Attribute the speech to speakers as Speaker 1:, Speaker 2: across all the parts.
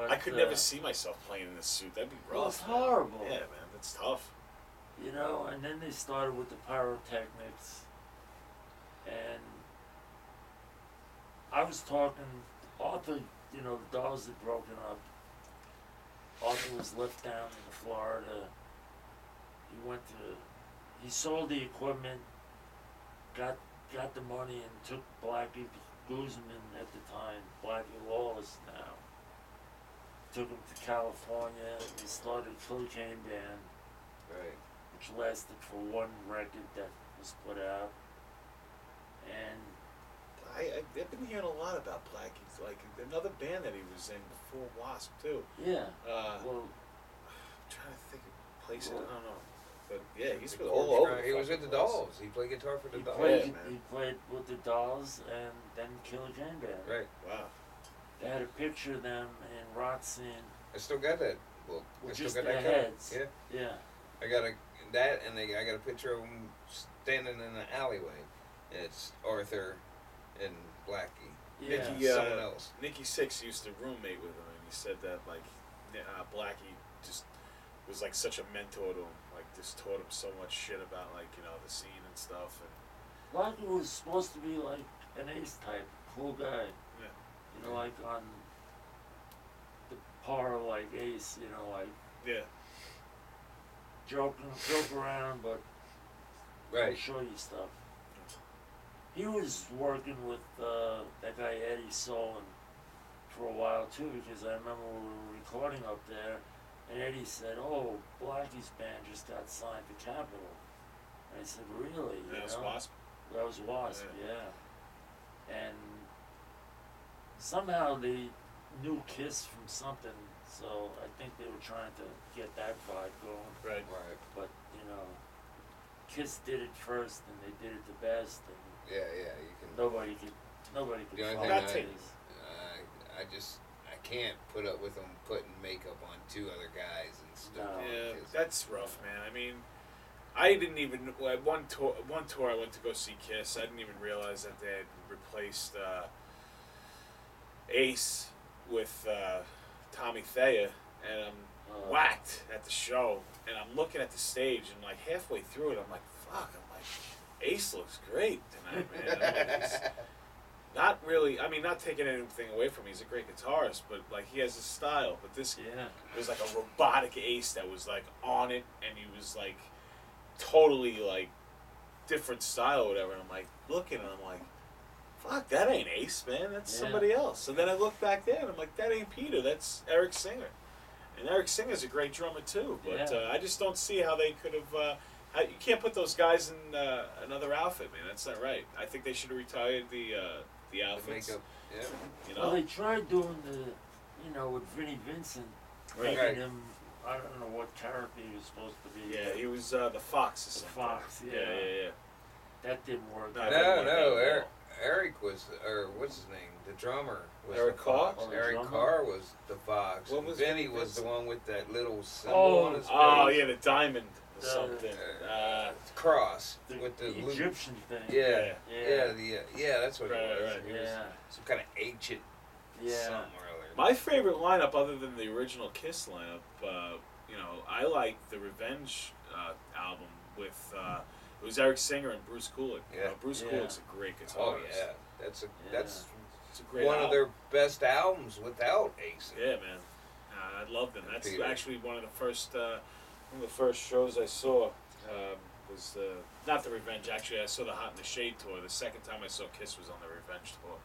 Speaker 1: But
Speaker 2: I could never see myself playing in this suit. That'd be rough.
Speaker 1: Well, it's horrible.
Speaker 2: Yeah, man, that's tough.
Speaker 1: You know, and then they started with the pyrotechnics, and I was talking, Arthur, you know, the Dolls had broken up. Arthur was left down in Florida. He sold the equipment, got the money, and took Blackie Guzman at the time, Blackie Lawless now. Took him to California. He started Cocaine Band,
Speaker 3: Right.
Speaker 1: which lasted for one record that was put out. And
Speaker 2: I've been hearing a lot about Blackie's, like another band that he was in before Wasp too.
Speaker 1: yeah,
Speaker 2: I'm
Speaker 1: well,
Speaker 2: trying to think of places. I don't know, but yeah, he's
Speaker 3: The
Speaker 2: been
Speaker 3: Corpse
Speaker 2: all over.
Speaker 3: Grind. He was with the
Speaker 2: place.
Speaker 3: Dolls. He played guitar for the
Speaker 1: he
Speaker 3: Dolls.
Speaker 1: played
Speaker 2: man.
Speaker 1: he played with the Dolls and then Killer Jane Band.
Speaker 3: Right.
Speaker 2: Wow.
Speaker 1: They had a picture of them in rock scene
Speaker 3: I still got that book. I
Speaker 1: with
Speaker 3: still
Speaker 1: just
Speaker 3: got
Speaker 1: their
Speaker 3: that cover.
Speaker 1: heads.
Speaker 3: Yeah.
Speaker 1: Yeah.
Speaker 3: I got I got a picture of him standing in the alleyway. And it's Arthur and Blackie.
Speaker 1: Yeah.
Speaker 2: Nicky,
Speaker 3: Someone else.
Speaker 2: Nikki Sixx used to roommate with him, and he said that like Blackie just was like such a mentor to him. Like just taught him so much shit about like the scene and stuff. And
Speaker 1: Blackie was supposed to be like an Ace type, cool guy.
Speaker 2: Yeah.
Speaker 1: You know, like on the par like Ace, you know, like
Speaker 2: yeah,
Speaker 1: joke around, but I'll
Speaker 3: Right.
Speaker 1: show you stuff. He was working with that guy Eddie Solon for a while too, because I remember we were recording up there, and Eddie said, "Oh, Blackie's band just got signed to Capitol." And I said, "Really?" You
Speaker 2: that was
Speaker 1: know?
Speaker 2: Wasp.
Speaker 1: That was Wasp, yeah. And somehow they knew Kiss from something, so I think they were trying to get that vibe going.
Speaker 2: Right.
Speaker 3: Right.
Speaker 1: But you know, Kiss did it first, and they did it the best, and
Speaker 3: Yeah. You can.
Speaker 1: nobody could
Speaker 3: The only
Speaker 1: follow
Speaker 3: thing
Speaker 1: Kiss.
Speaker 3: I can't put up with them putting makeup on two other guys and stuff.
Speaker 1: No.
Speaker 2: Yeah, that's rough, man. I mean, I didn't even one tour I went to go see Kiss. I didn't even realize that they had replaced Ace with Tommy Thayer, and I'm whacked at the show, and I'm looking at the stage, and like halfway through it, I'm like, fuck. I'm like, Ace looks great tonight, man. I'm like, he's not really. I mean, not taking anything away from him. He's a great guitarist, but like he has his style. But this
Speaker 1: Yeah.
Speaker 2: it was like a robotic Ace that was like on it, and he was like totally like different style or whatever. And I'm like looking, and I'm like, fuck, that ain't Ace, man. That's
Speaker 1: Yeah.
Speaker 2: somebody else. And then I look back there, and I'm like, that ain't Peter. That's Eric Singer. And Eric Singer's a great drummer too. But
Speaker 1: Yeah.
Speaker 2: I just don't see how they could have. You can't put those guys in another outfit, man. That's not right. I think they should have retired the
Speaker 3: The
Speaker 2: outfits.
Speaker 3: makeup. Yeah.
Speaker 2: You
Speaker 1: Well,
Speaker 2: know.
Speaker 1: they tried doing with Vinnie Vincent,
Speaker 2: Right.
Speaker 1: making him, I don't know what character he was supposed to be.
Speaker 2: Yeah, he was the Fox or
Speaker 1: The
Speaker 2: something.
Speaker 1: Fox, yeah. That didn't work.
Speaker 2: No,
Speaker 1: out.
Speaker 3: No. Eric was, or what's his name? The drummer was
Speaker 2: Eric
Speaker 3: the
Speaker 2: Carr?
Speaker 3: Fox.
Speaker 1: Oh, the
Speaker 3: Eric
Speaker 1: drummer?
Speaker 3: Carr was the Fox.
Speaker 2: What
Speaker 3: and
Speaker 2: was
Speaker 3: Vinny
Speaker 2: Vinny
Speaker 3: was the
Speaker 2: Vincent?
Speaker 3: one with that little symbol
Speaker 1: Oh,
Speaker 3: on his face.
Speaker 2: Oh yeah, the diamond or
Speaker 1: The-
Speaker 2: something.
Speaker 3: Cross
Speaker 1: The
Speaker 3: with the loop.
Speaker 1: Egyptian thing.
Speaker 3: Yeah,
Speaker 1: Yeah.
Speaker 3: yeah, that's what
Speaker 2: Right,
Speaker 3: it was.
Speaker 2: right.
Speaker 3: It was
Speaker 1: Yeah.
Speaker 3: some kind of ancient
Speaker 1: Yeah.
Speaker 3: something or other.
Speaker 2: My favorite lineup, other than the original Kiss lineup, I like the Revenge album with it was Eric Singer and Bruce Kulick.
Speaker 3: Yeah.
Speaker 2: Bruce
Speaker 1: Yeah.
Speaker 2: Kulick's a great guitarist.
Speaker 3: Oh yeah, that's
Speaker 2: It's a great
Speaker 3: one
Speaker 2: album.
Speaker 3: of their best albums without Ace.
Speaker 2: Yeah, man. I love them. That's
Speaker 3: Peter.
Speaker 2: actually one of the first shows I saw. Was not the Revenge. Actually, I saw the Hot in the Shade tour. The second time I saw Kiss was on the Revenge tour,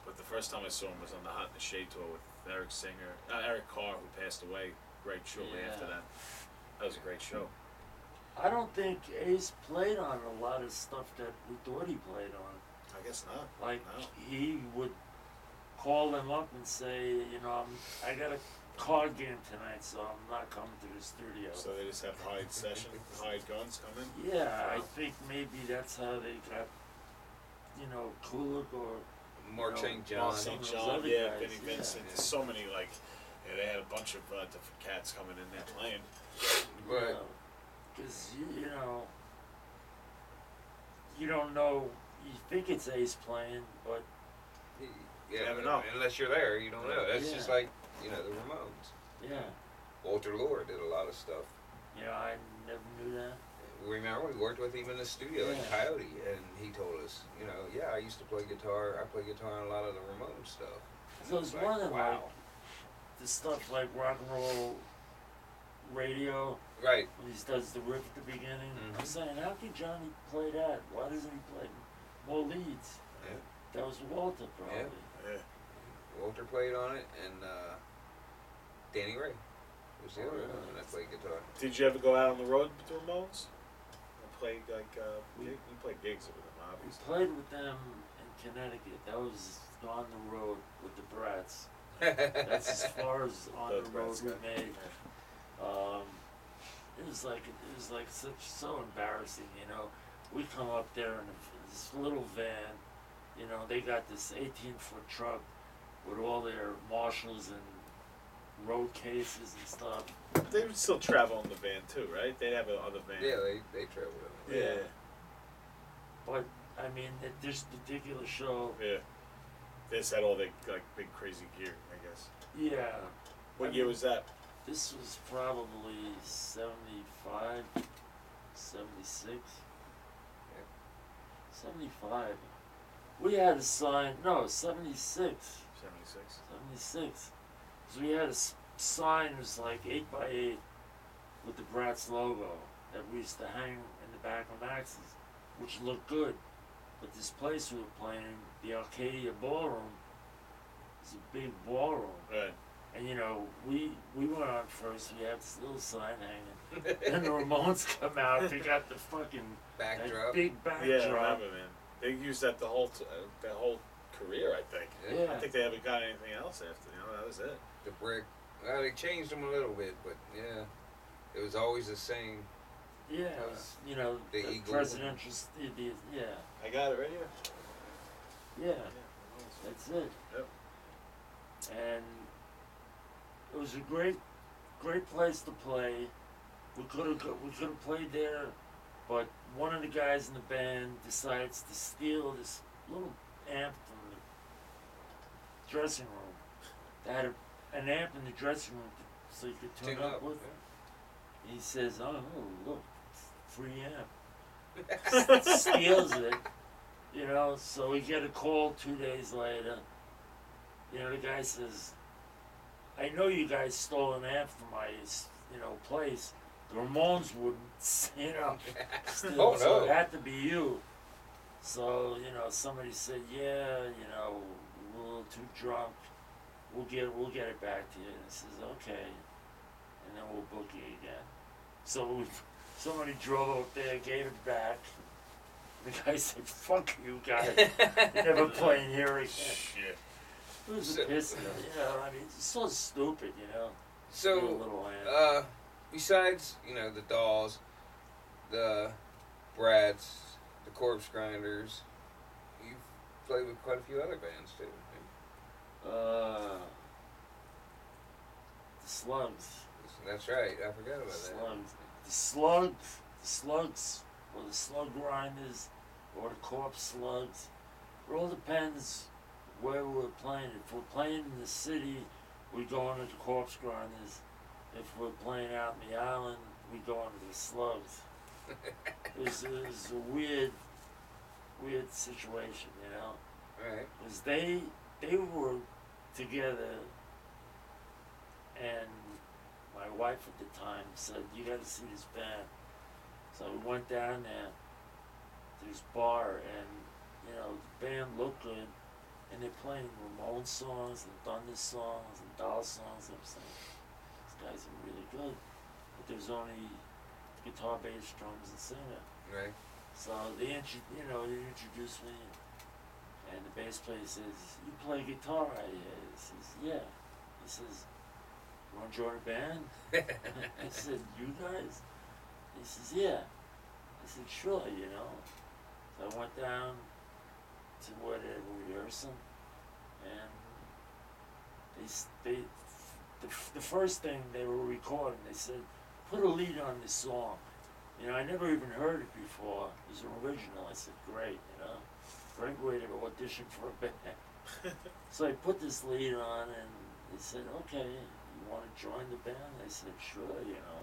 Speaker 2: but the first time I saw him was on the Hot in the Shade tour with Eric Carr, who passed away right shortly
Speaker 1: Yeah.
Speaker 2: after that. That was a great show.
Speaker 1: I don't think Ace played on a lot of stuff that we thought he played on.
Speaker 2: I guess not.
Speaker 1: Like
Speaker 2: No.
Speaker 1: he would call them up and say, I got a card game tonight, so I'm not coming to the studio.
Speaker 2: So they just have hired session, hired guns come in.
Speaker 1: Yeah, I
Speaker 2: Wow.
Speaker 1: think maybe that's how they got, Kulick or
Speaker 3: Mark
Speaker 1: No,
Speaker 3: St. John.
Speaker 1: Mark
Speaker 2: St.
Speaker 1: those
Speaker 2: John,
Speaker 1: other
Speaker 2: yeah,
Speaker 1: guys,
Speaker 2: Vinnie
Speaker 1: yeah.
Speaker 2: Vincent.
Speaker 3: Yeah.
Speaker 2: There's so many they had a bunch of different cats coming in there playing.
Speaker 3: But
Speaker 1: because you don't know. You think it's Ace playing, but
Speaker 3: yeah,
Speaker 2: never know.
Speaker 3: unless you're there, you don't know. That's just
Speaker 1: Yeah.
Speaker 3: like the Ramones.
Speaker 1: Yeah.
Speaker 3: Walter Lure did a lot of stuff.
Speaker 1: Yeah, I never knew that.
Speaker 3: Remember, we worked with him in the studio at
Speaker 1: Yeah.
Speaker 3: Coyote, and he told us, yeah, I used to play guitar. I play guitar on a lot of the Ramones stuff.
Speaker 1: So it's
Speaker 3: Like,
Speaker 1: one of
Speaker 3: wow.
Speaker 1: like the stuff like rock and roll radio
Speaker 3: Right.
Speaker 1: when he does the riff at the beginning.
Speaker 3: Mhm.
Speaker 1: I'm saying, how can Johnny play that? Why doesn't he play more leads?
Speaker 3: Yeah.
Speaker 1: That was Walter probably.
Speaker 2: Yeah.
Speaker 3: Walter played on it, and Danny Ray was the
Speaker 1: Oh,
Speaker 3: other
Speaker 1: really?
Speaker 3: one that played guitar.
Speaker 2: Did you ever go out on the road with the Ramones? And play like
Speaker 1: We-
Speaker 2: you played gigs with them,
Speaker 1: We
Speaker 2: obviously.
Speaker 1: played with them in Connecticut. That was on the road with the Brats. That's as far as on
Speaker 2: Those
Speaker 1: the road
Speaker 2: Brats
Speaker 1: we
Speaker 2: guys.
Speaker 1: made. It was like so embarrassing, We come up there in this little van, they got this 18-foot truck with all their Marshalls and road cases and stuff.
Speaker 2: They would still travel in the van too, right? They'd have another van.
Speaker 3: Yeah, they traveled with him.
Speaker 2: Yeah.
Speaker 1: But I mean, at this particular show,
Speaker 2: Yeah. They just had all the like big crazy gear, I guess.
Speaker 1: yeah,
Speaker 2: What
Speaker 1: I
Speaker 2: year
Speaker 1: mean-
Speaker 2: was that?
Speaker 1: this was probably 75, 76. 75. We had a sign, no, 76.
Speaker 2: 76.
Speaker 1: 76. So we had a sign, it was like 8 by 8 with the Brats logo that we used to hang in the back of Max's, which looked good. But this place we were playing, the Arcadia Ballroom, is a big ballroom.
Speaker 2: Right.
Speaker 1: And we went on first, we had this little sign hanging. Then the Ramones come out, they got the fucking that
Speaker 3: Backdrop.
Speaker 1: big backdrop.
Speaker 2: Yeah, I remember, man. They used that the whole career, I think.
Speaker 3: Yeah.
Speaker 1: Yeah.
Speaker 2: I think they haven't got anything else after. That was it.
Speaker 3: The brick. Well, they changed them a little bit, but yeah, it was always the same.
Speaker 1: Yeah, it was,
Speaker 3: the
Speaker 1: the
Speaker 3: eagle.
Speaker 1: presidential, yeah,
Speaker 2: I got it right here.
Speaker 1: yeah, that's it.
Speaker 2: Yep.
Speaker 1: And it was a great place to play. We could have played there, but one of the guys in the band decides to steal this little amp from the dressing room. They had an amp in the dressing room so you could tune
Speaker 3: Tune
Speaker 1: up with.
Speaker 3: yeah.
Speaker 1: He says, "Oh, look, free amp." Steals it, so we get a call 2 days later. The guy says, "I know you guys stole an amp from my, place. The Ramones wouldn't, steal
Speaker 3: Oh,
Speaker 1: it, so
Speaker 3: no.
Speaker 1: it had to be you." So, somebody said, "Yeah, we're a little too drunk. We'll get it back to you." And he says, "Okay, and then we'll book you again." So somebody drove up there, gave it back. The guy said, "Fuck you guys, never playing here again."
Speaker 2: Shit.
Speaker 1: It was a
Speaker 3: So-
Speaker 1: piss, I mean, it's so stupid, Little
Speaker 3: So,
Speaker 1: ant.
Speaker 3: besides the Dolls, the Brats, the Corpse Grinders, you've played with quite a few other bands too.
Speaker 1: The Slugs.
Speaker 3: That's right. I forgot about that.
Speaker 1: The Slugs, or the Slug Grinders, or the Corpse Slugs. It all depends where we're playing. If we're playing in the city, we go into the Corpse Grinders. If we're playing out in the island, we go into the Slugs. It was a weird situation,
Speaker 3: Right.
Speaker 1: because they were together, and my wife at the time said, "You got to see this band." So we went down there to this bar, and the band looked good, and they're playing Ramones songs and Thunder songs and Doll songs. I'm saying, these guys are really good, but there's only guitar, bass, drums, and singer.
Speaker 3: Right.
Speaker 1: So they introduced me, and the bass player says, "You play guitar right here?" He says, "Yeah." He says, "You want to join a band?" I said, "You guys?" He says, "Yeah." I said, "Sure, So I went down to where they were rehearsing, and the first thing they were recording, they said, "Put a lead on this song." I never even heard it before. It was an original. I said, "Great, great way to audition for a band." So I put this lead on, and They said, okay, you want to join the band? I said, sure, you know.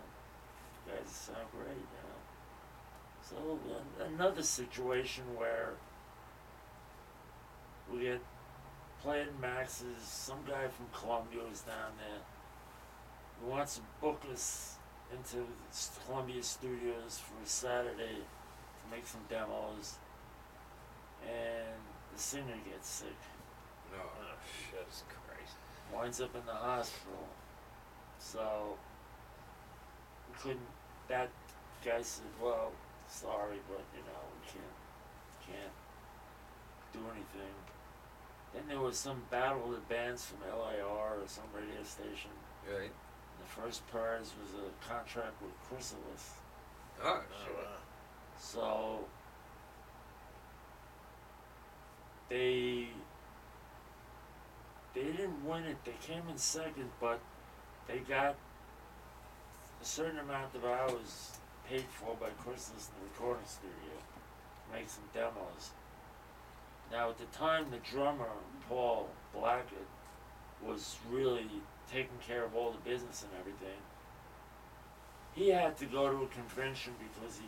Speaker 1: You guys sound great, you know. So another situation where we get playing Max's, some guy from Columbia was down there. He wants to book us into Columbia Studios for a Saturday to make some demos. And the singer gets sick.
Speaker 3: No.
Speaker 2: Oh, shit. It's crazy.
Speaker 1: Winds up in the hospital. So we couldn't. That guy said, "Well, sorry, but you know we can't do anything." Then there was some battle of the bands from LIR or some radio station.
Speaker 3: Right.
Speaker 1: The first prize was a contract with Chrysalis.
Speaker 3: Oh,
Speaker 2: Oh,
Speaker 3: shit.
Speaker 2: wow.
Speaker 1: So they didn't win it. They came in second, but they got a certain amount of hours paid for by Chrysalis in the recording studio to make some demos. Now at the time, the drummer, Paul Blackett, was really taking care of all the business and everything. He had to go to a convention because he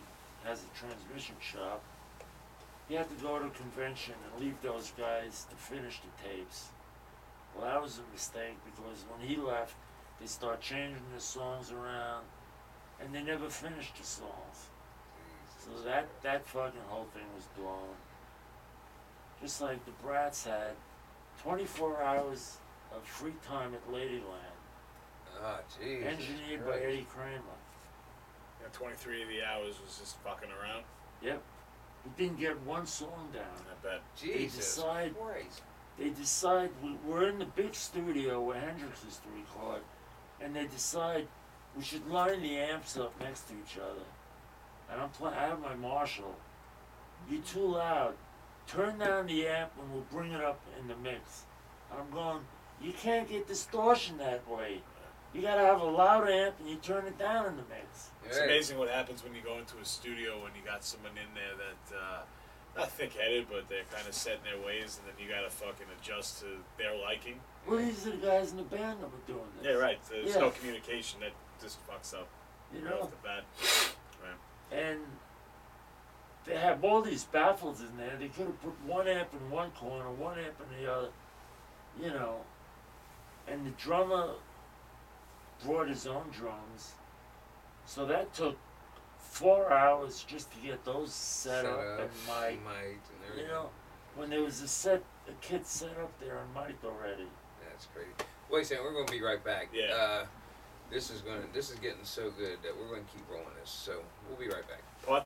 Speaker 1: has a transmission shop. He had to go to a convention and leave those guys to finish the tapes. Well, that was a mistake because when he left, they start changing the songs around, and they never finished the songs. So that fucking whole thing was blown. Just like the Brats had 24 hours of free time at Ladyland,
Speaker 3: Ah, jeez.
Speaker 1: engineered by Eddie Kramer.
Speaker 2: Yeah, 23 of the hours was just fucking around.
Speaker 1: Yep. He didn't get one song down.
Speaker 2: I bet.
Speaker 3: Jesus
Speaker 1: decide-
Speaker 3: Christ.
Speaker 1: They decide, we're in the big studio where Hendrix is to record, and they decide we should line the amps up next to each other. And I have my Marshall. You're too loud. Turn down the amp and we'll bring it up in the mix. And I'm going, you can't get distortion that way. You gotta have a loud amp and you turn it down in the mix.
Speaker 2: It's amazing what happens when you go into a studio when you got someone in there that, not thick-headed, but they're kind of set in their ways, and then you gotta fucking adjust to their liking.
Speaker 1: Well, these are the guys in the band that were doing this.
Speaker 2: Yeah, right. There's
Speaker 1: Yeah.
Speaker 2: no communication. That just fucks up.
Speaker 1: You
Speaker 2: Right
Speaker 1: know?
Speaker 2: off the bat.
Speaker 1: And they have all these baffles in there. They could have put one amp in one corner, one amp in the other, you know. And the drummer brought his own drums. So that took 4 hours just to get those set up and mic'd.
Speaker 3: and everything.
Speaker 1: You know, when there was a kit set up there and mic'd already.
Speaker 3: That's crazy. Wait a second, we're gonna be right back.
Speaker 2: Yeah.
Speaker 3: This is getting so good that we're gonna keep rolling this. So we'll be right back.